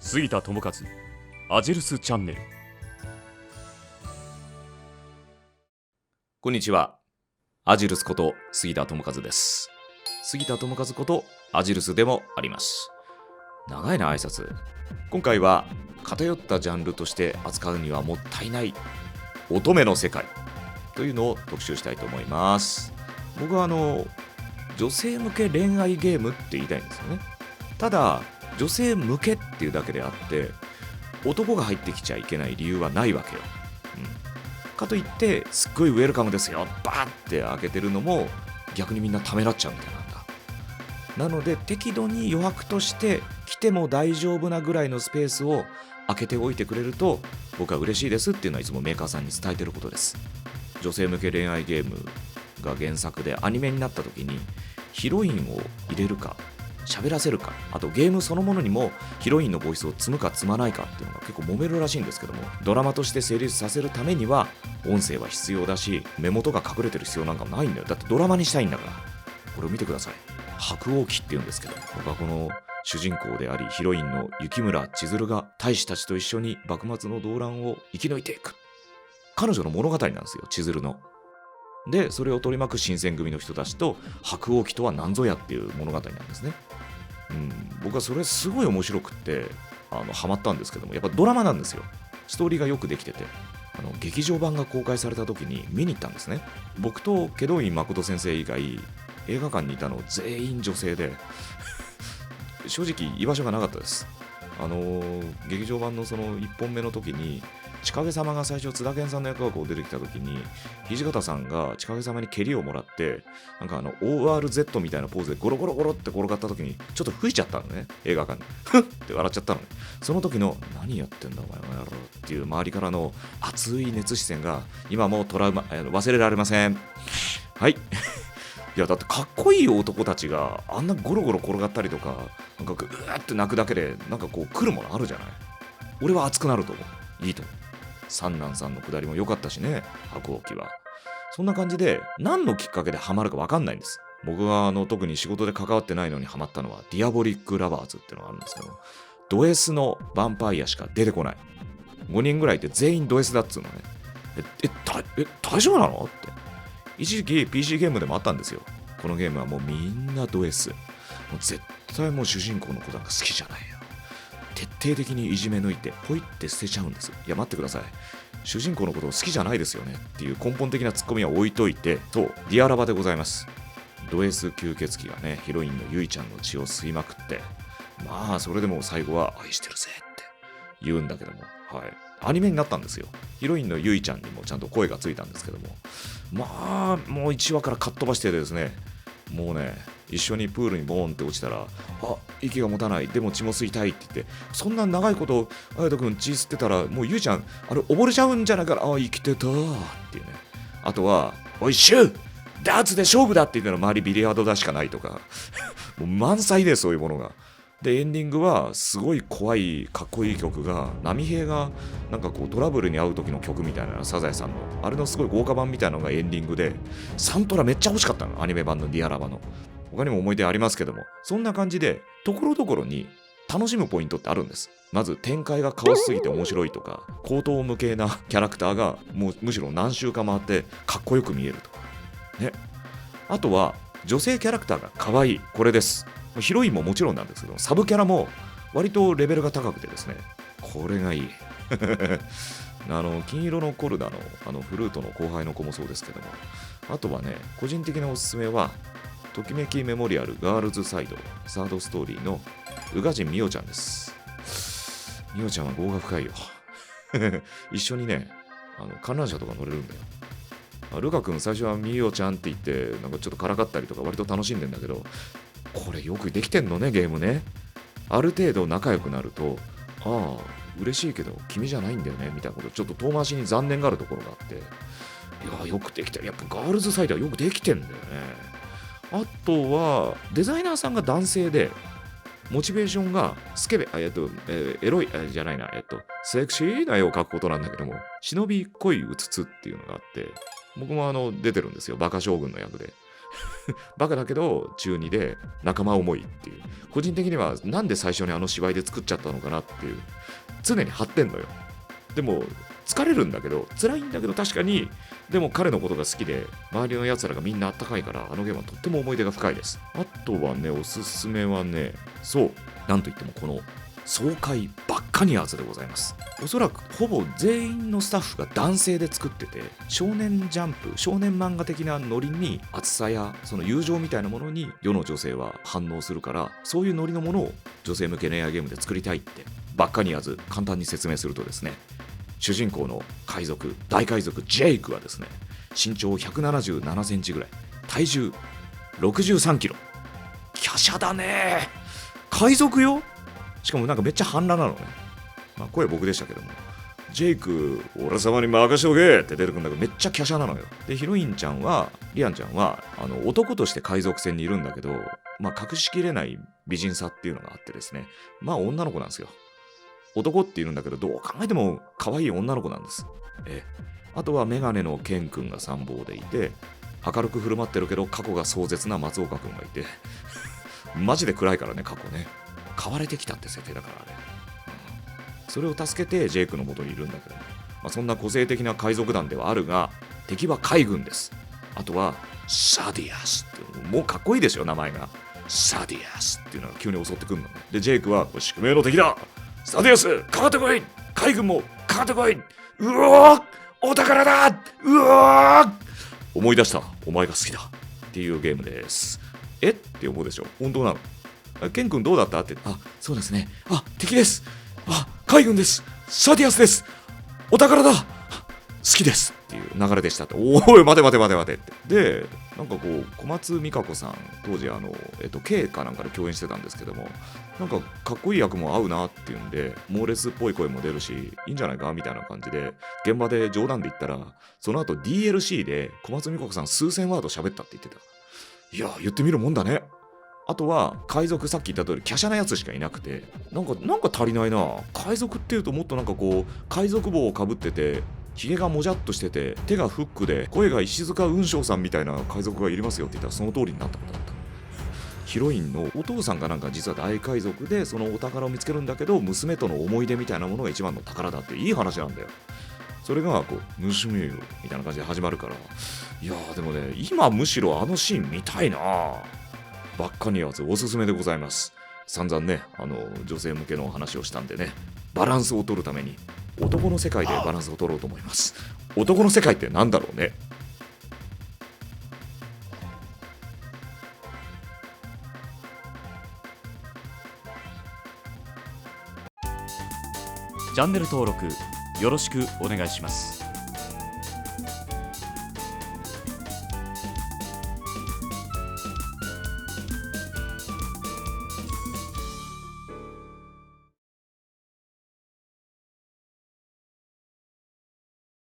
杉田智和アジェルスチャンネル。こんにちは。アジルスこと杉田智和です。杉田智和ことアジルスでもあります。長いな挨拶。今回は偏ったジャンルとして扱うにはもったいない乙女の世界というのを特集したいと思います。僕は女性向け恋愛ゲームって言いたいんですよね。ただ女性向けっていうだけであって男が入ってきちゃいけない理由はないわけよ。かといってすっごいウェルカムですよバーって開けてるのも逆にみんなためらっちゃうみたいなんだ。なので適度に余白として来ても大丈夫なぐらいのスペースを開けておいてくれると僕は嬉しいですっていうのはいつもメーカーさんに伝えてることです。女性向け恋愛ゲームが原作でアニメになった時にヒロインを入れるか喋らせるか、あとゲームそのものにもヒロインのボイスを積むか積まないかっていうのが結構揉めるらしいんですけども、ドラマとして成立させるためには音声は必要だし目元が隠れてる必要なんかもないんだよ。だってドラマにしたいんだから。これを見てください。白鸚記っていうんですけど、僕はこの主人公でありヒロインの雪村千鶴が大使たちと一緒に幕末の動乱を生き抜いていく彼女の物語なんですよ、千鶴の。でそれを取り巻く新選組の人たちと白鸚記とは何ぞやっていう物語なんですね。僕はそれすごい面白くってハマったんですけども、やっぱドラマなんですよ。ストーリーがよくできてて劇場版が公開された時に見に行ったんですね。僕と祁答院誠先生以外映画館にいたの全員女性で正直居場所がなかったです。劇場版のその1本目の時に千景様が最初津田健さんの役がこう出てきた時に土方さんが千景様に蹴りをもらってなんかORZ みたいなポーズでゴロゴロゴロって転がった時にちょっと吹いちゃったのね、映画館にふっって笑っちゃったのね。その時の何やってんだお前はやろうっていう周りからの熱い熱視線が今もうトラウマ忘れられません。はいいやだってかっこいい男たちがあんなゴロゴロ転がったりとかなんかうーって泣くだけでなんかこう来るものあるじゃない。俺は熱くなると思う。いいと思う。三男さんのくだりも良かったしね、白鸚記は。そんな感じで何のきっかけでハマるか分かんないんです。僕が特に仕事で関わってないのにハマったのはディアボリックラバーズってのがあるんですけど、ド S のヴァンパイアしか出てこない5人ぐらいって全員ド S だっつうのね。大丈夫なのって。一時期 PC ゲームでもあったんですよ。このゲームはもうみんなド S、 もう絶対もう主人公の子なんか好きじゃないよ。徹底的にいじめ抜いてポイって捨てちゃうんです。いや待ってください、主人公のことを好きじゃないですよねっていう根本的なツッコミは置いといて、そうディアラバでございます。ド S 吸血鬼がねヒロインのユイちゃんの血を吸いまくって、まあそれでも最後は愛してるぜって言うんだけども、はいアニメになったんですよ。ヒロインのユイちゃんにもちゃんと声がついたんですけども、まあもう1話からかっ飛ばしてですね、もうね一緒にプールにボーンって落ちたら息が持たないでも血も吸いたいって言って、そんな長いこと綾人君血吸ってたらもうゆいちゃんあれ溺れちゃうんじゃないから生きてたっていうね。あとはおいシューダーツで勝負だって言ったら周りビリヤードだしかないとかもう満載でそういうものが。でエンディングはすごい怖いかっこいい曲が波平がなんかこうトラブルに遭う時の曲みたいな、サザエさんのあれのすごい豪華版みたいなのがエンディングで、サントラめっちゃ欲しかったの、アニメ版のディアラバの。他にも思い出ありますけども、そんな感じでところどころに楽しむポイントってあるんです。まず展開がカオスすぎて面白いとか、高等無形なキャラクターがもうむしろ何周か回ってかっこよく見えるとかね。あとは女性キャラクターが可愛い、これです。ヒロインももちろんなんですけどサブキャラも割とレベルが高くてですね、これがいい金色のコルダのフルートの後輩の子もそうですけども、あとはね個人的なおすすめはときめきメモリアルガールズサイドサードストーリーの宇賀神美桜ちゃんです。美桜ちゃんは業が深いよ一緒にね観覧車とか乗れるんだよ。ルカ君最初は美桜ちゃんって言ってなんかちょっとからかったりとか割と楽しんでんだけど、これよくできてんのねゲームね。ある程度仲良くなると嬉しいけど君じゃないんだよねみたいなことちょっと遠回しに残念があるところがあって、いやよくできてる。やっぱガールズサイドはよくできてんだよね。あとはデザイナーさんが男性でモチベーションがスケベエロいじゃないなセクシーな絵を描くことなんだけども、忍び恋うつつっていうのがあって、僕も出てるんですよ、バカ将軍の役でバカだけど中二で仲間思いっていう。個人的にはなんで最初にあの芝居で作っちゃったのかなっていう。常に張ってんのよ。でも疲れるんだけど、辛いんだけど確かに、でも彼のことが好きで、周りの奴らがみんなあったかいから、あのゲームはとっても思い出が深いです。あとはね、おすすめはね、そう、なんといってもこの爽快バッカニアーズでございます。おそらくほぼ全員のスタッフが男性で作ってて、少年ジャンプ、少年漫画的なノリに熱さやその友情みたいなものに世の女性は反応するから、そういうノリのものを女性向け恋愛ゲームで作りたいって。バッカニアーズ、簡単に説明するとですね、主人公の海賊、大海賊ジェイクはですね、身長177センチぐらい、体重63キロ。華奢だね。海賊よ。しかもなんかめっちゃ半裸なのね。まあ声僕でしたけども。ジェイク、俺様に任しておけって出てくるんだけど、めっちゃ華奢なのよ。で、ヒロインちゃんは、リアンちゃんは、男として海賊船にいるんだけど、まあ隠しきれない美人さっていうのがあってですね、まあ女の子なんですよ。男っていうんだけど、どう考えても可愛い女の子なんです。あとはメガネのケン君が参謀でいて、明るく振る舞ってるけど過去が壮絶な松岡君がいてマジで暗いからね、過去ね。買われてきたって設定だからね、それを助けてジェイクの元にいるんだけど、まあ、そんな個性的な海賊団ではあるが、敵は海軍です。あとはサディアスって、もうかっこいいですよ名前が。サディアスっていうのが急に襲ってくるのね。でジェイクは宿命の敵だ、サディアスかかってこい、海軍もかかってこい、うおーお宝だ、うおー思い出した、お前が好きだっていうゲームです。って思うでしょ。本当なの。ケン君どうだったって。あ、そうですね。あ、敵です。あ、海軍です。サディアスです。お宝だ。好きですっていう流れでしたって。おい、待てって。で、なんかこう、小松美香子さん、当時K かなんかで共演してたんですけども、なんかかっこいい役も合うなっていうんで、猛烈っぽい声も出るし、いいんじゃないかみたいな感じで、現場で冗談で言ったら、その後 DLC で小松美香子さん数千ワード喋ったって言ってた。いや、言ってみるもんだね。あとは海賊、さっき言った通り華奢なやつしかいなくて、なんか足りないな。海賊っていうともっとなんかこう海賊帽をかぶってて、ひげがもじゃっとしてて、手がフックで声が石塚雲翔さんみたいな海賊がいりますよって言ったらその通りになったことだった。ヒロインのお父さんがなんか実は大海賊で、そのお宝を見つけるんだけど、娘との思い出みたいなものが一番の宝だって、いい話なんだよ。それがこう娘よみたいな感じで始まるから、いやーでもね、今むしろあのシーン見たいな。バッカニアーズおすすめでございます。散々ね、女性向けの話をしたんでね、バランスを取るために男の世界でバランスを取ろうと思います。男の世界ってなんだろうね。チャンネル登録よろしくお願いします。